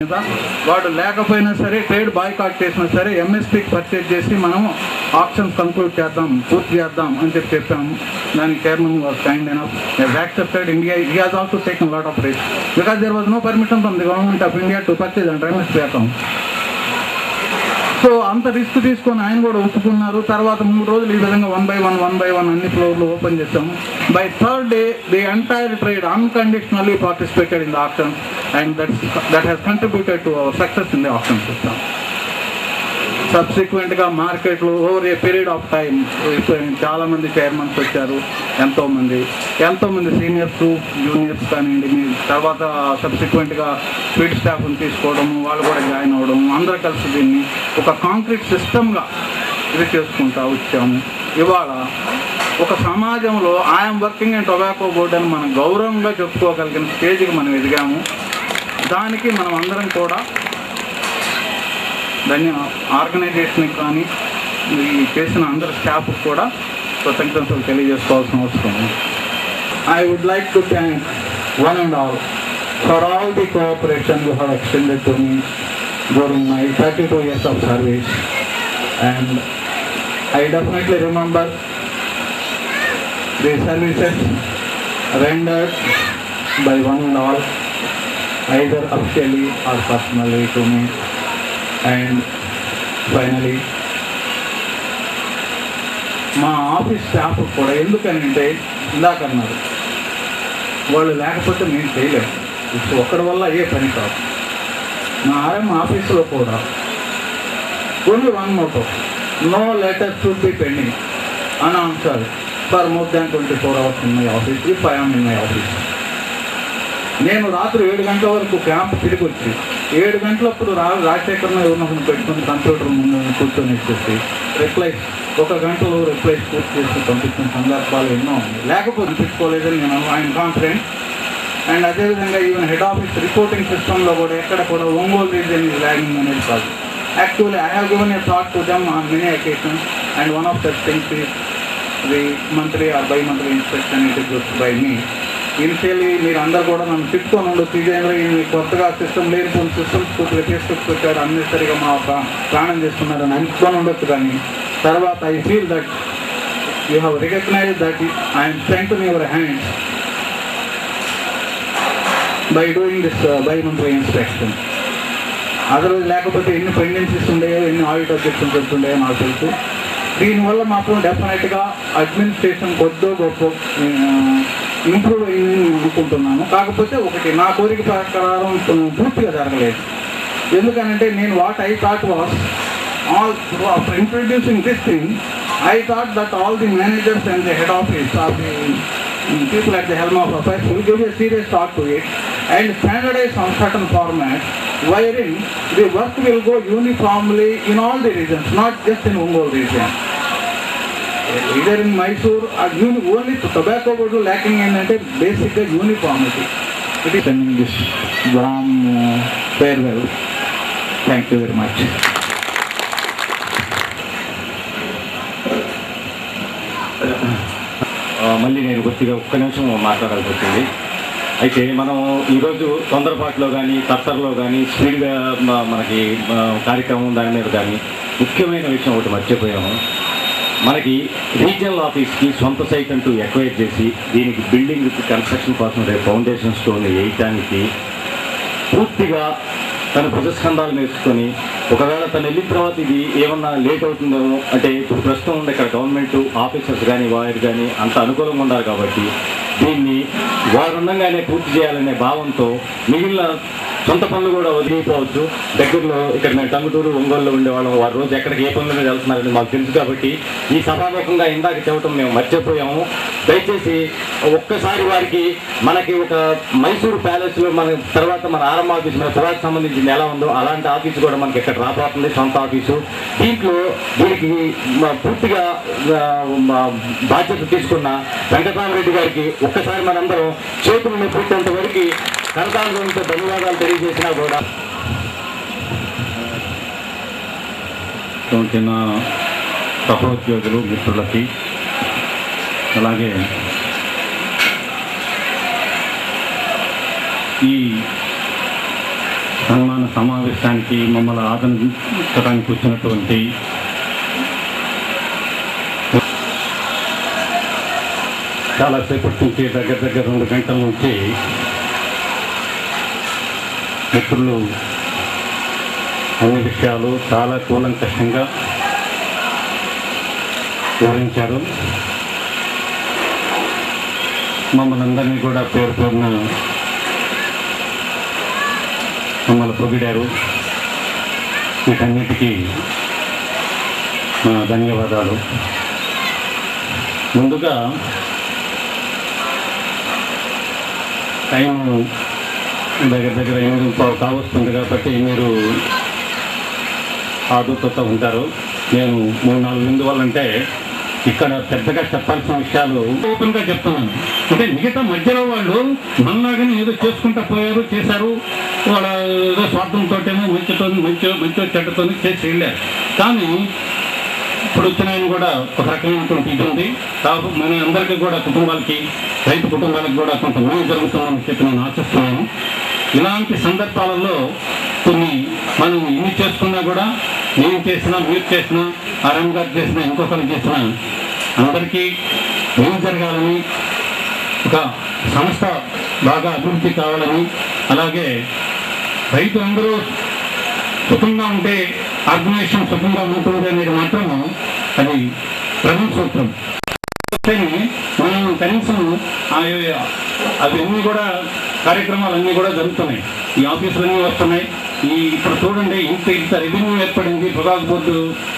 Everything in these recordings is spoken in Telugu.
వాడు లేకపోయినా సరే ట్రేడ్ బాయ్కాట్ చేసినా సరే ఎంఎస్పీకి పర్చేజ్ చేసి మనం ఆప్షన్స్ కంక్లూడ్ చేద్దాం, పూర్తి చేద్దాం అని చెప్పాము. దానికి chairman was kind enough, accepted. India he has also taken a lot of risk because there was no permission from the government of India to purchase under MSP account. So అంత రిస్క్ తీసుకొని ఆయన కూడా ఒప్పుకున్నారు. తర్వాత 3 రోజులు ఈ విధంగా 1 by 1 అన్ని ఫ్లోర్లు ఓపెన్ చేసాము. By third day the entire trade unconditionally participated in the option and that has contributed to our success in the option system. సబ్సిక్వెంట్గా మార్కెట్లు over a period of time చాలామంది చైర్మన్స్ వచ్చారు, ఎంతోమంది సీనియర్స్ జూనియర్స్ కానివ్వండి. మీ తర్వాత సబ్సిక్వెంట్గా ఫీల్డ్ స్టాఫ్ని తీసుకోవడము, వాళ్ళు కూడా జాయిన్ అవ్వడం, అందరూ కలిసి దీన్ని ఒక కాంక్రీట్ సిస్టమ్గా ఇది చేసుకుంటూ వచ్చాము. ఇవాళ ఒక సమాజంలో I'm working in tobacco board అని మనం గౌరవంగా చెప్పుకోగలిగిన స్టేజ్కి మనం ఎదిగాము. దానికి మనం అందరం కూడా ఆర్గనైజేషన్కి కానీ ఈ చేసిన అందరి స్టాఫ్కి కూడా కృతజ్ఞతలు తెలియజేసుకోవాల్సిన అవసరం ఉంది. I would like to thank one and all for all the cooperation you have extended to me during my 32 years of service, and I definitely remember the services rendered by one and all, either officially or personally to me. And finally మా ఆఫీస్ స్టాఫ్ కూడా, ఎందుకనంటే ఇందాకన్నారు వాళ్ళు లేకపోతే మేము చేయలేము, ఒక్కడి వల్ల అయ్యే పని కాదు. మా ఆర్ఎం ఆఫీసులో కూడా only one motto, no letter should be pending unanswered for more than 24 hours in my office if I am in my office. నేను రాత్రి 7 గంటల వరకు క్యాంప్ తిరిగి వచ్చి 7 గంటలప్పుడు రాజశేఖర్ను ఎవరినొకరిని పెట్టుకుని కంప్యూటర్ ముందు కూర్చొని ఇచ్చేసి రిప్లైస్ 1 గంటలో రిప్లైస్ పూర్తి చేసి పంపించిన సందర్భాలు ఎన్నో ఉన్నాయి. లేకపోతే పంపించుకోలేదని నేను ఐఎమ్ కాన్ఫిడెంట్. అండ్ అదేవిధంగా ఈవెన్ హెడ్ ఆఫీస్ రిపోర్టింగ్ సిస్టంలో కూడా ఎక్కడ కూడా ఒంగోలు రీజియన్ ఈజ్ లాగింగ్ అనేది కాదు. Actually I have given a thought to them on many occasions and one of that things is the monthly or by monthly inspection it is by me. Initially మీరు అందరూ కూడా నన్ను తిట్టుకొని ఉండొచ్చు, ఇదేంద్ర కొత్తగా సిస్టమ్ లేనిపోయిన సిస్టమ్స్ పూర్తిగా తీసుకొచ్చాడు, అన్నెసరిగా మా ప్రాణం చేస్తున్నారు అని అనుకొని ఉండొచ్చు. కానీ తర్వాత I feel that you have recognise that I'm strengthening your hands by doing this by monthly inspection. Otherwise లేకపోతే ఎన్ని పెండెన్సీస్ ఉండేవో, ఎన్ని ఆడిట్ అబ్జెక్షన్స్ వస్తుండేవో నాకు తెలుసు. దీనివల్ల మాత్రం డెఫినెట్గా అడ్మినిస్ట్రేషన్ కొద్దో గొప్ప ఇంప్రూవ్ అయ్యింది అనుకుంటున్నాను. కాకపోతే ఒకటి, నా కోరిక ప్రకారం పూర్తిగా జరగలేదు. ఎందుకనంటే నేను what I thought was all after introducing this thing I thought that all the managers and the head office are the people at the helm of affairs will give a serious thought to it and standardize on certain format wherein the work will go uniformly in all the regions, not just in Ongole region. Either in Mysore or only tobacco board lacking in basic uniformity. It is sending this warm farewell. Thank you very much. మళ్ళీ నేను కొద్దిగా ఒక్క నిమిషం మాట్లాడాల్సి వచ్చింది. అయితే మనం ఈరోజు తొందరపాటులో కానీ తత్తరలో కానీ స్పీడ్గా మనకి కార్యక్రమం దాని మీద కానీ ముఖ్యమైన విషయం ఒకటి మర్చిపోయాము. మనకి రీజనల్ ఆఫీస్కి సొంత సైట్ అంటూ ఎక్వైర్ చేసి దీనికి బిల్డింగ్ కన్స్ట్రక్షన్ కోసం రేపు ఫౌండేషన్ స్టోన్ వేయటానికి పూర్తిగా తన భుజస్కంధాలు నేర్చుకొని, ఒకవేళ తను వెళ్ళిన తర్వాత ఇది ఏమన్నా లేట్ అవుతుందేమో అంటే ఇప్పుడు ప్రస్తుతం ఉండే ఇక్కడ గవర్నమెంట్ ఆఫీసర్స్ కానీ వారు కానీ అంత అనుకూలంగా ఉండాలి కాబట్టి దీన్ని వారు ఉండగానే పూర్తి చేయాలనే భావంతో మిగిలిన సొంత పనులు కూడా వదిలిపోవచ్చు. దగ్గరలో ఇక్కడ మేము టంగుటూరు ఒంగోలులో ఉండేవాళ్ళం, వారు రోజు ఎక్కడికి ఏ పనుల మీద వెళ్తున్నారని మాకు తెలుసు. కాబట్టి ఈ సభాముఖంగా ఇందాక చెప్పడం మేము మర్చిపోయాము. దయచేసి ఒక్కసారి వారికి మనకి ఒక మైసూరు ప్యాలెస్లో మన తర్వాత మన ఆర్ఎం ఆఫీస్ మన పురాకు సంబంధించింది ఎలా ఉందో అలాంటి ఆఫీసు కూడా మనకి ఇక్కడ రాబోతుంది, సొంత ఆఫీసు. దీనికి పూర్తిగా బాధ్యత తీసుకున్న వెంకటరామరెడ్డి గారికి ఒక్కసారి మనందరం చేతులను పూర్తేంత వరకు కరతాళంతో ధన్యవాదాలు తెలియజేసినా కూడా చిన్న సహోద్యోగులు మిత్రులకి అలాగే ఈ సన్మాన సమావేశానికి మమ్మల్ని ఆదరించడానికి వచ్చినటువంటి చాలాసేపటి నుంచి దగ్గర 2 గంటల నుంచి మిత్రులు అన్ని విషయాలు చాలా కూలంకషంగా వివరించారు. మమ్మల్ని అందరినీ కూడా పేరు పేరున మమ్మల్ని పొగిడారు. వీటన్నిటికీ ధన్యవాదాలు. ముందుగా టైం దగ్గర 8:15 కావస్తుంది కాబట్టి మీరు ఆదుర్తతో ఉంటారు. నేను 3-4 ఎందువల్లంటే ఇక్కడ పెద్దగా చెప్పాల్సిన విషయాలు ఓపెన్గా చెప్తున్నాను. అంటే మిగతా మధ్యలో వాళ్ళు మనలాగానే ఏదో చేసుకుంటూ పోయారు, చేశారు. వాళ్ళ ఏదో స్వార్థంతోటేమో మంచో చెడ్డతో చేసి వెళ్ళారు. కానీ ఇప్పుడు వచ్చిన ఆయన కూడా ఒక రకమైనటువంటి ఇది ఉంది. కాబట్టి మన అందరికీ కూడా కుటుంబాలకి, రైతు కుటుంబాలకు కూడా కొంత మేలు జరుగుతుందని చెప్పి నేను ఆశిస్తున్నాను. ఇలాంటి సందర్భాలలో కొన్ని మనం ఇన్ని చేసుకున్నా కూడా, నేను చేసినా, మీరు చేసినా, ఆర్ఎం గారు చేసినా, ఇంకొకరు చేసినా అందరికీ ఏం జరగాలని, ఒక సంస్థ బాగా అభివృద్ధి కావాలని, అలాగే రైతులందరూ సుఖంగా ఉంటే ఆర్గనైజేషన్ సుఖంగా ఉంటుంది అనేది మాత్రం అది ప్రథమ సూత్రం. మనం కనీసం అవన్నీ కూడా కార్యక్రమాలన్నీ కూడా జరుగుతున్నాయి. ఈ ఆఫీసులన్నీ వస్తున్నాయి. ఇప్పుడు చూడండి, ఇంత రెవెన్యూ ఏర్పడింది పొగాకు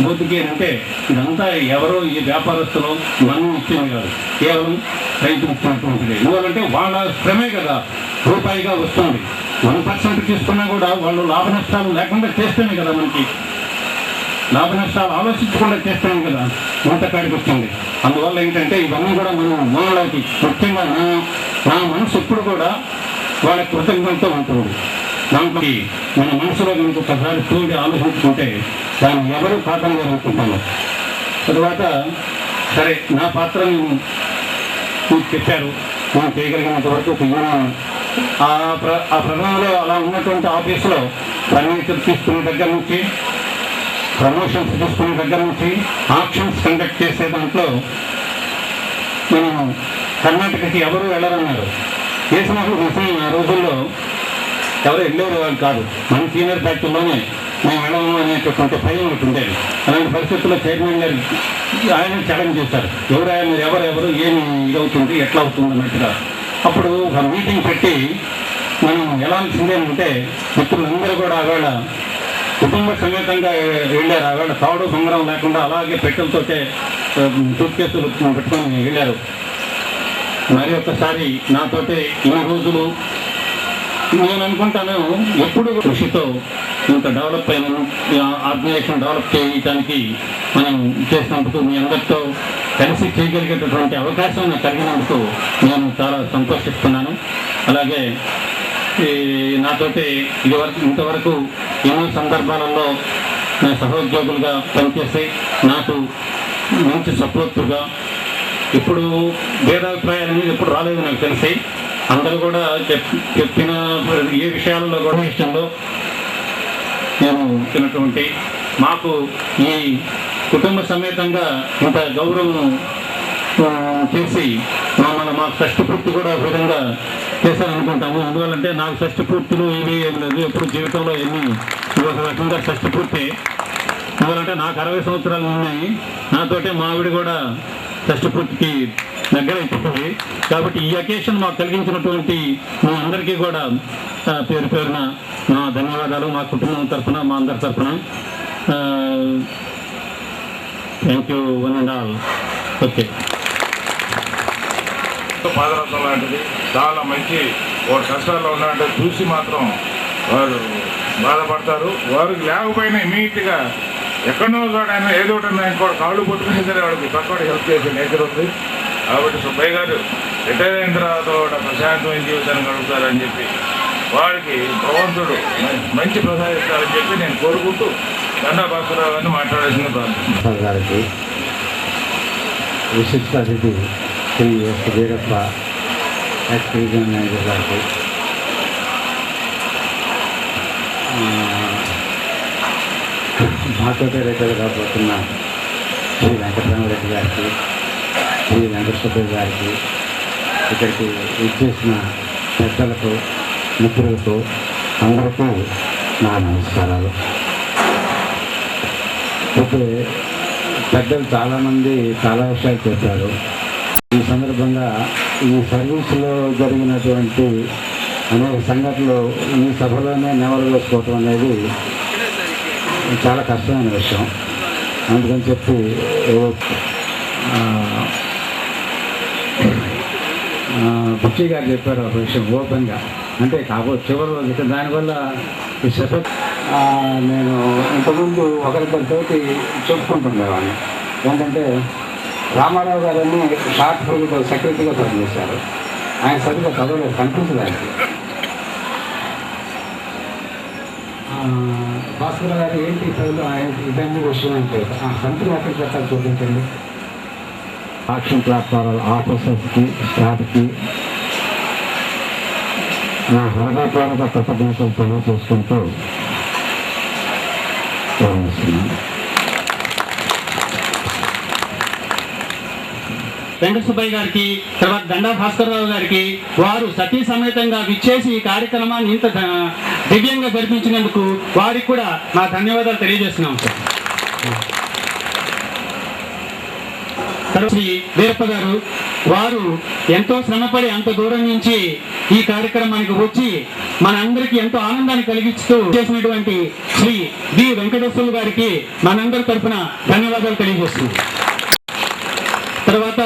బోర్డుకి అంటే ఇదంతా ఎవరో ఈ వ్యాపారస్తులు మనం ఇచ్చేది కాదు, కేవలం రైతులు ఇచ్చినటువంటిది. ఎందుకంటే వాళ్ళ శ్రమే కదా రూపాయిగా వస్తుంది. 1% తీసుకున్నా కూడా వాళ్ళు లాభ నష్టాలు లేకుండా చేస్తేనే కదా, మనకి లాభ నష్టాలు ఆలోచించకుండా చేస్తేనే కదా మూట కాడికి వచ్చింది. అందువల్ల ఏంటంటే ఇవన్నీ కూడా మనం మూలలోకి, ముఖ్యంగా నా మనసు ఎప్పుడు కూడా వాళ్ళ కృతజ్ఞతతో ఉంటుంది. దాంట్లో మన మనసులో కనుక ఒకసారి చూడి ఆలోచించుకుంటే దాన్ని ఎవరు కాకుండా అనుకుంటాను. తర్వాత సరే, నా పాత్ర మీరు చెప్పారు, నేను చేయగలిగినంత వరకు ఒక యూనియన్ ఆ ప్రధానంలో అలా ఉన్నటువంటి ఆఫీసులో ఫర్నిచర్ తీసుకునే దగ్గర నుంచి, ప్రమోషన్స్ తీసుకునే దగ్గర నుంచి, ఆక్షన్స్ కండక్ట్ చేసే దాంట్లో మనం కర్ణాటకకి ఎవరు వెళ్ళరన్నారు. చేసినప్పుడు నిజమే ఆ రోజుల్లో ఎవరు వెళ్ళేవారు వాళ్ళు కాదు. మన సీనియర్ ఫ్యాక్టరీలోనే మేము వెళ్ళము అనేటటువంటి భయం ఒకటి ఉండేది. అలాంటి పరిస్థితుల్లో చైర్మన్ గారు ఆయన ఛాలెంజ్ చేశారు, ఎవరు ఏమి ఇదవుతుంది, ఎట్లా అవుతుంది అన్నట్టుగా. అప్పుడు ఒక మీటింగ్ పెట్టి మనం వెళ్ళాల్సిందేనంటే మిత్రులందరూ కూడా ఆవేళ కుటుంబ సమేతంగా వెళ్ళారు. ఆవేళ తాడు సంగ్రహం లేకుండా అలాగే పెట్టెలతోటే సూట్ కేసులు పెట్టుకొని వెళ్ళారు. మరి ఒక్కసారి నాతోటే ఇన్ని రోజులు నేను అనుకుంటాను, ఎప్పుడు కృషితో ఇంత డెవలప్ అయిన ఆర్గనైజేషన్ డెవలప్ చేయడానికి మనం చేసినందుకు, మీ అందరితో కలిసి చేయగలిగేటటువంటి అవకాశం నాకు కలిగినందుకు నేను చాలా సంతోషిస్తున్నాను. అలాగే నాతోటి ఇంతవరకు ఎన్నో సందర్భాలలో నా సహోద్యోగులుగా పనిచేసి నాకు మంచి సపోర్టుగా, ఇప్పుడు భేదాభిప్రాయాలు అనేది ఎప్పుడు రాలేదు నాకు తెలిసి. అందరూ కూడా చెప్పిన ఏ విషయాలలో కూడా విషయంలో నేను తిన్నటువంటి మాకు ఈ కుటుంబ సమేతంగా ఇంత గౌరవం చేసి మాకు షష్ఠపూర్తి కూడా ఒక విధంగా చేశారనుకుంటాము. అందువల్లంటే నాకు షష్ఠపూర్తులు ఏమీ ఏం లేదు, ఎప్పుడు జీవితంలో ఒక రకంగా షష్ఠపూర్తి. ఎందుకంటే నాకు 60 సంవత్సరాలు ఉన్నాయి. నాతోటే మా ఆవిడ కూడా షష్ఠపూర్తికి దగ్గర అయిపోతుంది. కాబట్టి ఈ అకేషన్ మాకు కలిగించినటువంటి మీ అందరికీ కూడా పేరు పేరున నా ధన్యవాదాలు. మా కుటుంబం తరఫున, మా అందరి తరఫున thank you one and all. Okay. పాదరసం లాంటిది చాలా మంచి, వారు కష్టాల్లో ఉన్నట్టు చూసి మాత్రం వారు బాధపడతారు. వారికి లేకపోయినా ఇమీడియట్గా ఎక్కడో చోటైనా ఏదో ఒకటి కూడా కాళ్ళు పట్టుకుని సరే వాడికి పక్కవాడు హెల్ప్ చేసే నేచర్ ఉంది. కాబట్టి సుబ్బయ్య గారు రిటైర్ అయిన తర్వాత కూడా ప్రశాంతమైన జీవితాన్ని గడుపుతారని చెప్పి, వారికి భగవంతుడు మంచి ప్రసాదిస్తారని చెప్పి నేను కోరుకుంటూ దండా భాస్కరరావు గారిని మాట్లాడాల్సింది ప్రార్థన. గారికి విశిష్ట అతిథి Shri S Veerappa ex regional manager గారికి, మాతోటే రైతులు కాబోతున్న శ్రీ వెంకటరామరెడ్డి గారికి, శ్రీ వెంకటసుబ్బయ్య గారికి, ఇక్కడికి ఇచ్చేసిన పెద్దలకు, మిత్రులకు అందరికీ నా నమస్కారాలు. అయితే పెద్దలు చాలామంది చాలా విషయాలు చెప్పారు. ఈ సందర్భంగా ఈ సర్వీసులో జరిగినటువంటి అనేక సంఘటనలు ఈ సభలోనే నెమరు వేసుకోవటం అనేది చాలా కష్టమైన విషయం. అందుకని చెప్పి బుచ్చి గారు చెప్పారు ఒక విషయం ఓపెన్గా, అంటే కాకపోతే చివరి రోజు దానివల్ల ఈ సెటప్ నేను ఇంతకుముందు ఒకరిద్దరితోటి చెప్పుకుంటుండేవాడిని. ఏంటంటే రామారావు గారని షార్ట్ ఫిల్మ్లో సెక్రటరీగా పనిచేశారు. ఆయన సరిగ్గా చదవలేదు, కనిపించదు ఆయనకి. భాస్కర్ గారు ఏంటి చదువు ఆయన ఇదన్నీ విషయం అంటే సంతృప్తి ఎక్కడ పెట్టాలి చూపించండి. యాక్షన్ ప్లాట్ఫారం ఆఫీసర్స్కి, స్టాఫ్కి నా హృదయపూర్వక కృతజ్ఞతలు తెలియజేసుకుంటూ ప్రారంభిస్తున్నాను. వెంకటసుబ్బయ్య గారికి, తర్వాత దండా భాస్కరరావు గారికి, వారు సతీ సమేతంగా విచ్చేసి ఈ కార్యక్రమాన్ని ఇంత దివ్యంగా జరిపించినందుకు వారికి కూడా నా ధన్యవాదాలు తెలియజేస్తున్నాం సార్. తర్వాత శ్రీ వీరప్ప గారు, వారు ఎంతో శ్రమపడి అంత దూరం నుంచి ఈ కార్యక్రమానికి వచ్చి మనందరికీ ఎంతో ఆనందాన్ని కలిగిస్తూ చేసినటువంటి శ్రీ డి వెంకటేశ్వర్లు గారికి మనందరి తరఫున ధన్యవాదాలు తెలియజేస్తున్నాం. తర్వాత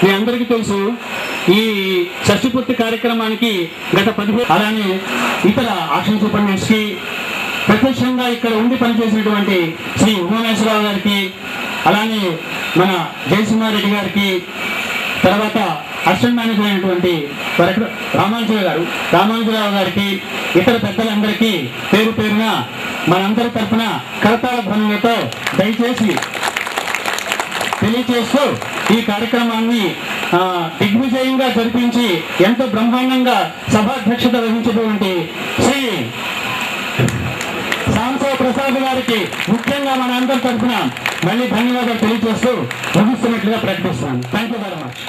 మీ అందరికీ తెలుసు, ఈ షష్ఠిపూర్తి కార్యక్రమానికి గత 15 అలానే ఇతర యాక్షన్ సూపరింటెండెంట్స్కి, ప్రత్యక్షంగా ఇక్కడ ఉండి పనిచేసినటువంటి శ్రీ ఉమామేశ్వరరావు గారికి, అలానే మన జయసింహారెడ్డి గారికి, తర్వాత అసిస్టెంట్ మేనేజర్ అయినటువంటి రామానుజరావు గారికి, ఇతర పెద్దలందరికీ పేరు పేరున మనందరి తరఫున కరతాళ ధ్వనులతో దయచేసి తెలియచేస్తూ ఈ కార్యక్రమాన్ని దిగ్విజయంగా జరిపించి ఎంతో బ్రహ్మాండంగా సభాధ్యక్షత వహించినటువంటి శ్రీ సాంసవ ప్రసాద్ గారికి ముఖ్యంగా మన అందరి తరఫున మళ్ళీ ధన్యవాదాలు తెలియజేస్తూ ముగిస్తున్నట్లుగా ప్రకటిస్తాను. Thank you very much.